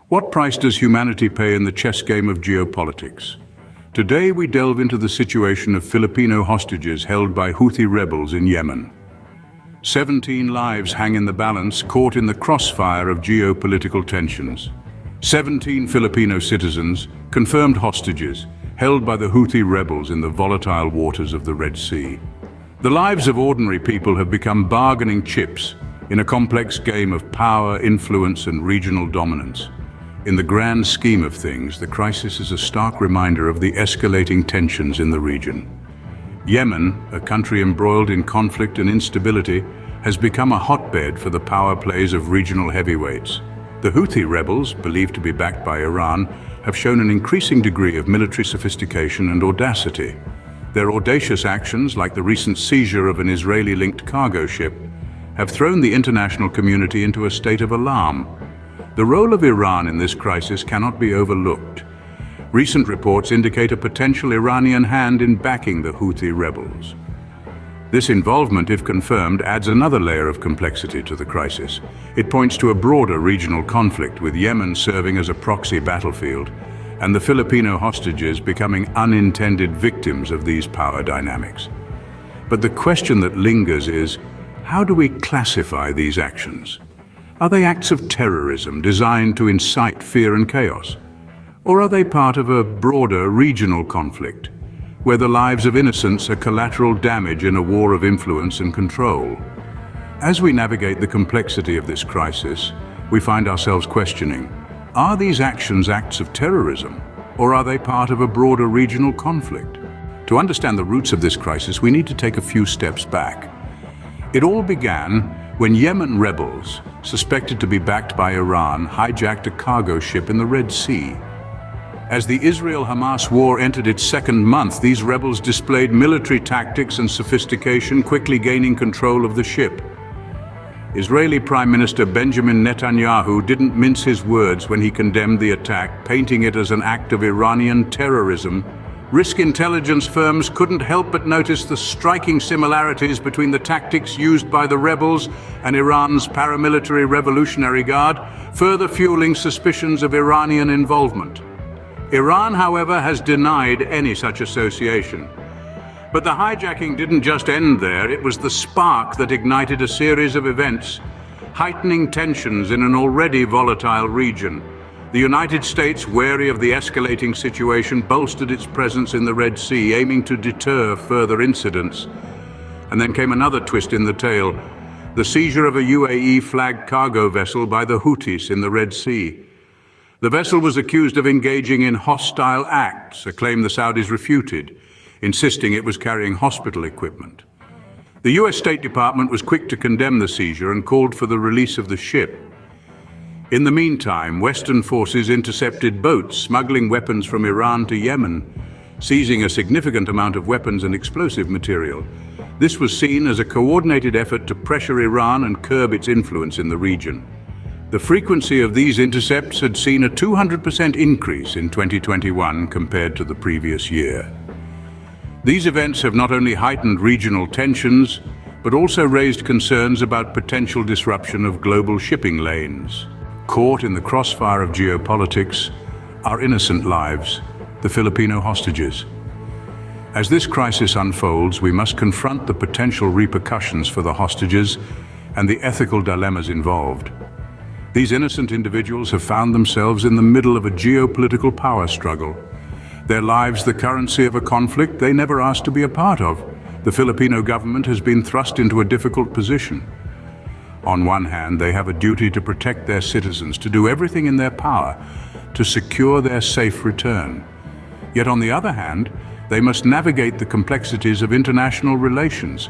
What price does humanity pay in the chess game of geopolitics? Today we delve into the situation of Filipino hostages held by Houthi rebels in Yemen. 17 lives hang in the balance, caught in the crossfire of geopolitical tensions. 17 Filipino citizens, confirmed hostages, held by the Houthi rebels in the volatile waters of the Red Sea. The lives of ordinary people have become bargaining chips in a complex game of power, influence, and regional dominance. In the grand scheme of things, the crisis is a stark reminder of the escalating tensions in the region. Yemen, a country embroiled in conflict and instability, has become a hotbed for the power plays of regional heavyweights. The Houthi rebels, believed to be backed by Iran, have shown an increasing degree of military sophistication and audacity. Their audacious actions, like the recent seizure of an Israeli-linked cargo ship, have thrown the international community into a state of alarm. The role of Iran in this crisis cannot be overlooked. Recent reports indicate a potential Iranian hand in backing the Houthi rebels. This involvement, if confirmed, adds another layer of complexity to the crisis. It points to a broader regional conflict, with Yemen serving as a proxy battlefield, and the Filipino hostages becoming unintended victims of these power dynamics. But the question that lingers is, how do we classify these actions? Are they acts of terrorism designed to incite fear and chaos? Or are they part of a broader regional conflict, where the lives of innocents are collateral damage in a war of influence and control? As we navigate the complexity of this crisis, we find ourselves questioning, are these actions acts of terrorism, or are they part of a broader regional conflict? To understand the roots of this crisis, we need to take a few steps back. It all began when Yemen rebels, suspected to be backed by Iran, hijacked a cargo ship in the Red Sea. As the Israel-Hamas war entered its second month, these rebels displayed military tactics and sophistication, quickly gaining control of the ship. Israeli Prime Minister Benjamin Netanyahu didn't mince his words when he condemned the attack, painting it as an act of Iranian terrorism. Risk intelligence firms couldn't help but notice the striking similarities between the tactics used by the rebels and Iran's paramilitary Revolutionary Guard, further fueling suspicions of Iranian involvement. Iran, however, has denied any such association. But the hijacking didn't just end there. It was the spark that ignited a series of events, heightening tensions in an already volatile region. The United States, wary of the escalating situation, bolstered its presence in the Red Sea, aiming to deter further incidents. And then came another twist in the tale, the seizure of a UAE-flagged cargo vessel by the Houthis in the Red Sea. The vessel was accused of engaging in hostile acts, a claim the Saudis refuted, insisting it was carrying hospital equipment. The US State Department was quick to condemn the seizure and called for the release of the ship. In the meantime, Western forces intercepted boats smuggling weapons from Iran to Yemen, seizing a significant amount of weapons and explosive material. This was seen as a coordinated effort to pressure Iran and curb its influence in the region. The frequency of these intercepts had seen a 200% increase in 2021 compared to the previous year. These events have not only heightened regional tensions, but also raised concerns about potential disruption of global shipping lanes. Caught in the crossfire of geopolitics are innocent lives, the Filipino hostages. As this crisis unfolds, we must confront the potential repercussions for the hostages and the ethical dilemmas involved. These innocent individuals have found themselves in the middle of a geopolitical power struggle. Their lives the currency of a conflict they never asked to be a part of. The Filipino government has been thrust into a difficult position. On one hand, they have a duty to protect their citizens, to do everything in their power to secure their safe return. Yet on the other hand, they must navigate the complexities of international relations,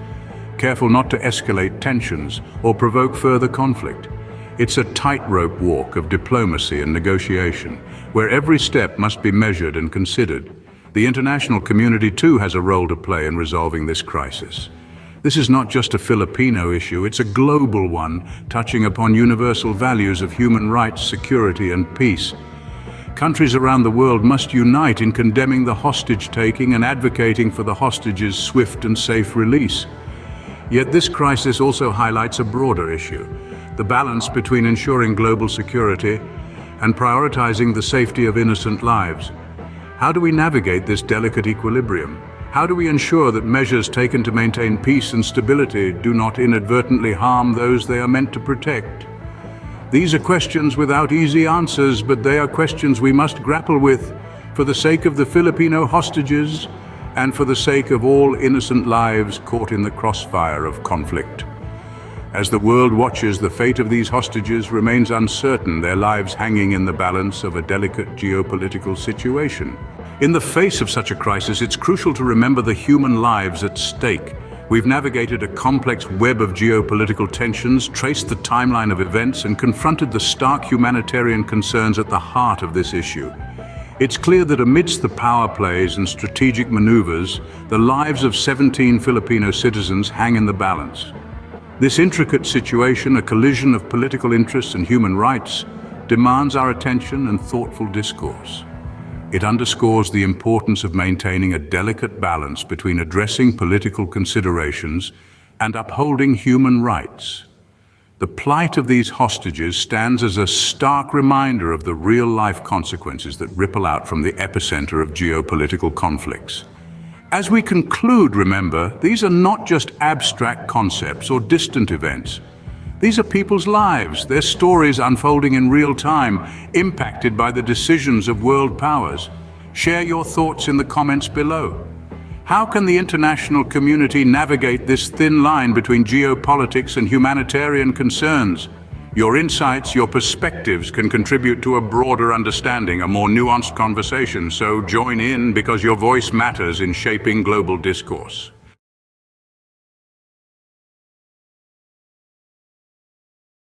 careful not to escalate tensions or provoke further conflict. It's a tightrope walk of diplomacy and negotiation, where every step must be measured and considered. The international community too has a role to play in resolving this crisis. This is not just a Filipino issue, it's a global one, touching upon universal values of human rights, security, and peace. Countries around the world must unite in condemning the hostage-taking and advocating for the hostages' swift and safe release. Yet this crisis also highlights a broader issue, the balance between ensuring global security and prioritizing the safety of innocent lives. How do we navigate this delicate equilibrium? How do we ensure that measures taken to maintain peace and stability do not inadvertently harm those they are meant to protect? These are questions without easy answers, but they are questions we must grapple with for the sake of the Filipino hostages and for the sake of all innocent lives caught in the crossfire of conflict. As the world watches, the fate of these hostages remains uncertain, their lives hanging in the balance of a delicate geopolitical situation. In the face of such a crisis, it's crucial to remember the human lives at stake. We've navigated a complex web of geopolitical tensions, traced the timeline of events, and confronted the stark humanitarian concerns at the heart of this issue. It's clear that amidst the power plays and strategic maneuvers, the lives of 17 Filipino citizens hang in the balance. This intricate situation, a collision of political interests and human rights, demands our attention and thoughtful discourse. It underscores the importance of maintaining a delicate balance between addressing political considerations and upholding human rights. The plight of these hostages stands as a stark reminder of the real-life consequences that ripple out from the epicenter of geopolitical conflicts. As we conclude, remember, these are not just abstract concepts or distant events. These are people's lives, their stories unfolding in real time, impacted by the decisions of world powers. Share your thoughts in the comments below. How can the international community navigate this thin line between geopolitics and humanitarian concerns? Your insights, your perspectives can contribute to a broader understanding, a more nuanced conversation, so join in because your voice matters in shaping global discourse.